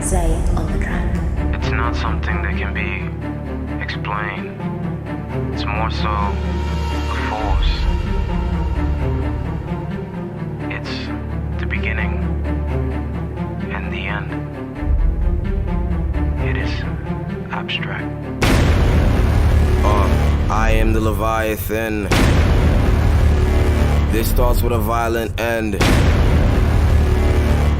Zay on the track. It's not something that can be explained. It's more so a force. It's the beginning and the end. It is abstract. I am the Leviathan. This starts with a violent end.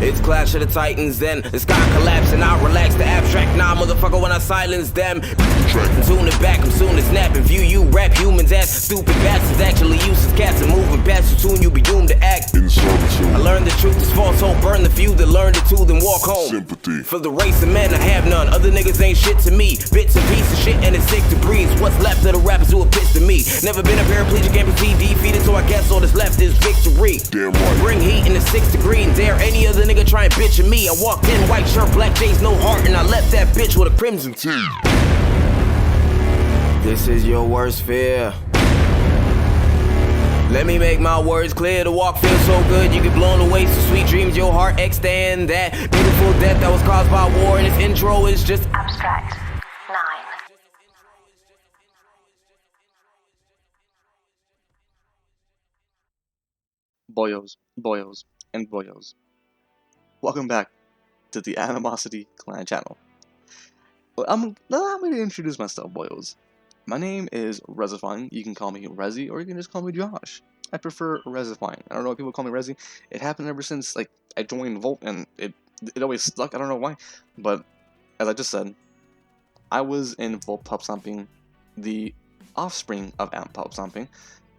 It's Clash of the Titans, then the sky collapse and I relax the abstract. Nah, motherfucker, when I silence them, tune it back, I'm soon to snap and view you rap humans as stupid bastards. Actually useless cats and moving past you, soon you'll be doomed to act in servitude. I learned the truth is false hope, burn the few that learned it too, then walk home. Sympathy. For the race of men, I have none. Other niggas ain't shit to me. Bits and pieces of shit and it's 6 degrees. What's left of the rappers who are pissed at me? Never been a paraplegic, can't be defeated, so I guess all that's left is victory. Damn right. Bring heat in the 6 degree and dare any other nigga try and bitch at me. I walked in, white shirt, black J's, no heart, and I left that bitch with a crimson tee. This is your worst fear. Let me make my words clear. The walk feels so good, you get blown away. So sweet dreams, your heart extend. That beautiful death that was caused by war, and this intro is just Abstract 9. Boyos, and boyos. Welcome back to the Animosity Clan channel. Well, I'm going to introduce myself, boyos. My name is Rezifying. You can call me Rezi, or you can just call me Josh. I prefer Rezifying. I don't know why people call me Rezi. It happened ever since I joined Volt, and it always stuck. I don't know why. But, as I just said, I was in Volt Pub Stomping, the offspring of Amp Pub Stomping.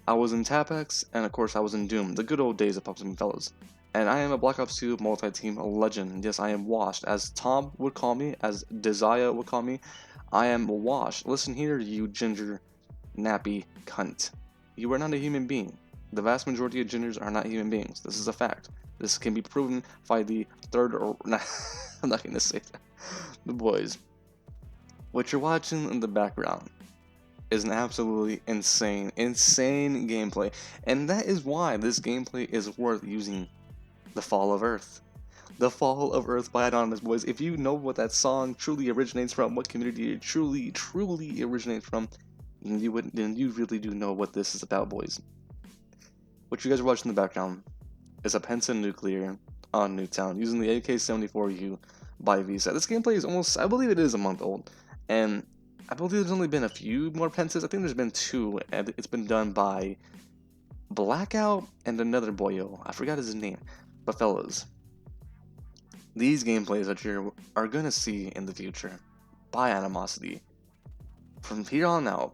I was in Tapex, and of course I was in Doom, the good old days of Pub Stomping fellas. And I am a Black Ops 2 multi-team legend. Yes, I am washed. As Tom would call me, as Desire would call me, I am washed. Listen here, you ginger nappy cunt. You are not a human being. The vast majority of gingers are not human beings. This is a fact. This can be proven by the third or... I'm not going to say that. The boys. What you're watching in the background is an absolutely insane gameplay. And that is why this gameplay is worth using. The Fall of Earth. The Fall of Earth by Anonymous, boys. If you know what that song truly originates from, what community it truly originates from, then you really do know what this is about, boys. What you guys are watching in the background is a Penta nuclear on Nuketown using the AK-74U by VSAT. This gameplay is almost, I believe it is a month old, and I believe there's only been a few more Pentas. I think there's been 2, and it's been done by Blackout and another boyo. I forgot his name. But fellas, these gameplays that you are going to see in the future by Animosity, from here on out,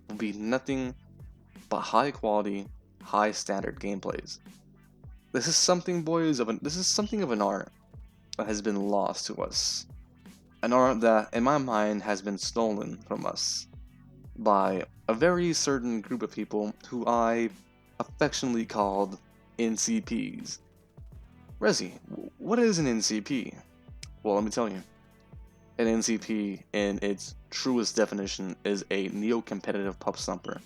will be nothing but high quality, high standard gameplays. This is something, boys, this is something of an art that has been lost to us. An art that, in my mind, has been stolen from us by a very certain group of people who I affectionately called NCPs. Rezi, what is an NCP? Well, let me tell you. An NCP, in its truest definition, is a neo-competitive pub stomper.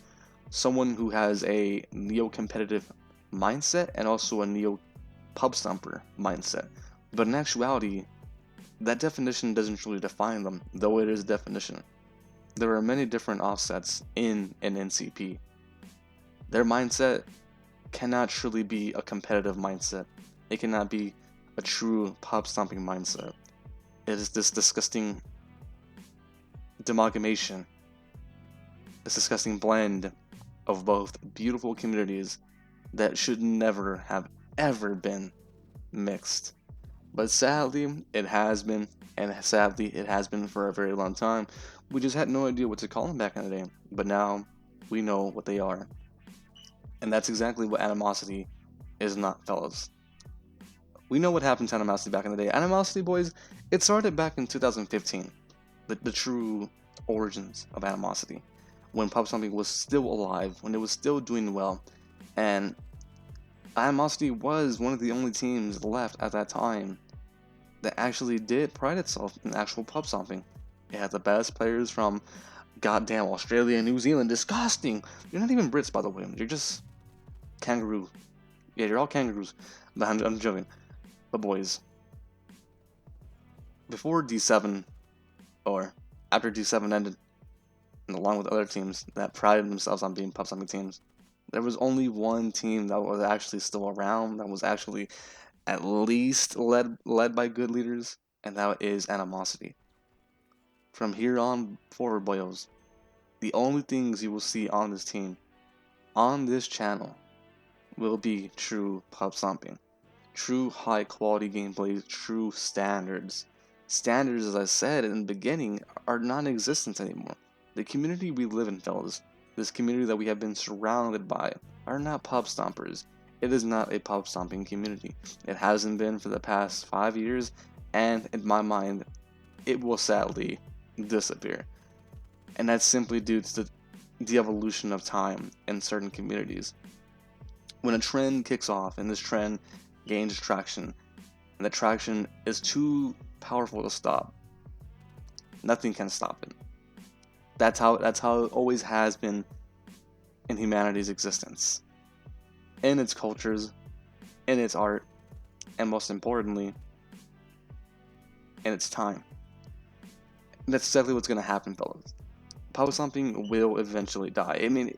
Someone who has a neo-competitive mindset and also a neo-pub stomper mindset. But in actuality, that definition doesn't truly define them, though it is a definition. There are many different offsets in an NCP. Their mindset cannot truly be a competitive mindset. It cannot be a true pub stomping mindset. It is this disgusting amalgamation, this disgusting blend of both beautiful communities that should never have ever been mixed. But sadly, it has been, and sadly, it has been for a very long time. We just had no idea what to call them back in the day, but now we know what they are. And that's exactly what Animosity is not, fellas. We know what happened to Animosity back in the day. Animosity, boys, it started back in 2015. The true origins of Animosity. When Pub Stomping was still alive, when it was still doing well. And Animosity was one of the only teams left at that time that actually did pride itself in actual pub stomping. It had the best players from goddamn Australia and New Zealand. Disgusting! You're not even Brits, by the way. You're just kangaroo. Yeah, you're all kangaroos. But I'm joking. But boys, before D7, or after D7 ended, and along with other teams that prided themselves on being pub stomping teams, there was only one team that was actually still around, that was actually at least led by good leaders, and that is Animosity. From here on forward, boyos, the only things you will see on this team, on this channel, will be true pub stomping, true high quality gameplay, true standards. Standards, as I said in the beginning, are non-existent anymore. The community we live in, fellas, this community that we have been surrounded by, are not pub stompers. It is not a pub stomping community. It hasn't been for the past 5 years, and in my mind, it will sadly disappear. And that's simply due to the evolution of time in certain communities. When a trend kicks off and this trend gains traction, and the traction is too powerful to stop, nothing can stop it. That's how it always has been in humanity's existence, in its cultures, in its art, and most importantly, in its time. And that's exactly what's going to happen, fellas. Pub stomping will eventually die. I mean,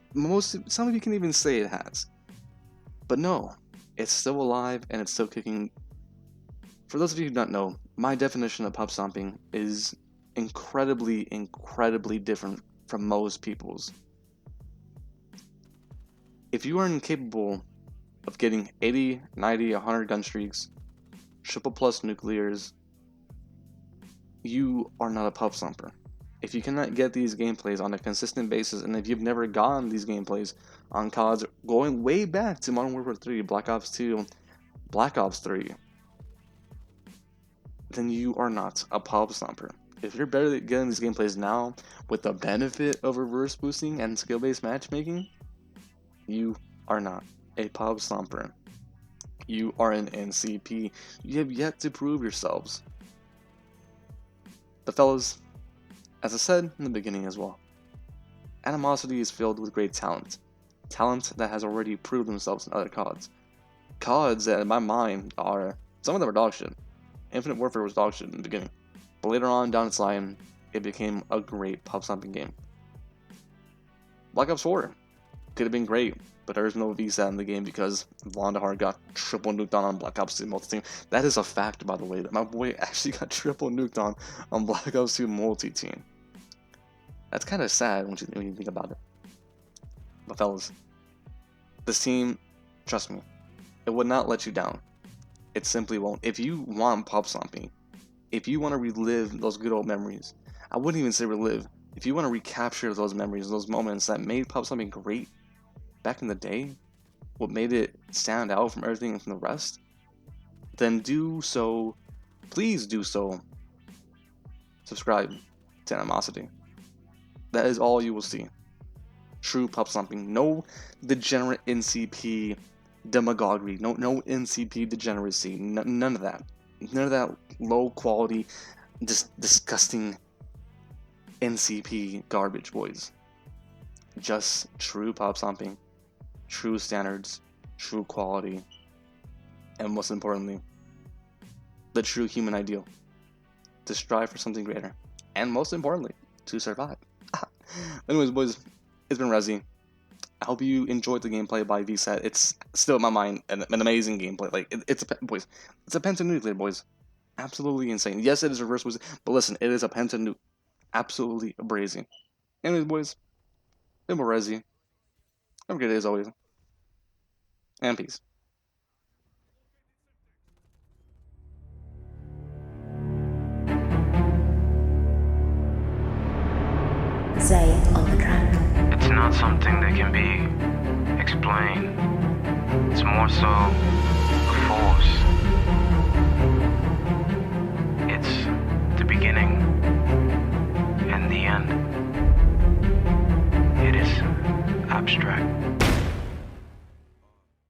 some of you can even say it has. But no, it's still alive and it's still kicking. For those of you who don't know, my definition of pub stomping is incredibly different from most people's. If you are incapable of getting 80, 90, 100 gun streaks, triple plus nuclears, you are not a pub stomper. If you cannot get these gameplays on a consistent basis, and if you've never gotten these gameplays on CODs going way back to Modern Warfare 3, Black Ops 2, Black Ops 3, then you are not a pub stomper. If you're better at getting these gameplays now with the benefit of reverse boosting and skill-based matchmaking, you are not a pub stomper. You are an NCP. You have yet to prove yourselves. But fellas, as I said in the beginning as well, Animosity is filled with great talent. Talent that has already proved themselves in other CODs. CODs that in my mind are, some of them are dog shit. Infinite Warfare was dog shit in the beginning. But later on down its line, it became a great pub stomping game. Black Ops 4 could have been great, but there's no VSAT in the game because Vondahar got triple nuked on Black Ops 2 multi-team. That is a fact, by the way, that my boy actually got triple nuked on Black Ops 2 multi-team. That's kind of sad when you think about it. But fellas, this team, trust me, it would not let you down. It simply won't. If you want pub stomping, if you want to relive those good old memories, I wouldn't even say relive. If you want to recapture those memories, those moments that made pub stomping great back in the day, what made it stand out from everything and from the rest, then do so, please do so, subscribe to Animosity. That is all you will see. True pub stomping. No degenerate NCP demagoguery. No NCP degeneracy. None of that. None of that low quality, disgusting NCP garbage, boys. Just true pub stomping, true standards, true quality, and most importantly, the true human ideal. To strive for something greater. And most importantly, to survive. Anyways, boys, it's been Rezi. I hope you enjoyed the gameplay by VSAT. It's still in my mind an amazing gameplay. Like it's a Penta nuclear, boys. Absolutely insane. Yes, it is reverse boosted, but listen, it is a Penta nuke. Absolutely brazy. Anyways, boys, been Rezi. Have a good day as always, and peace. Zay on the track. It's not something that can be explained. It's more so a force. It's the beginning and the end. It is abstract.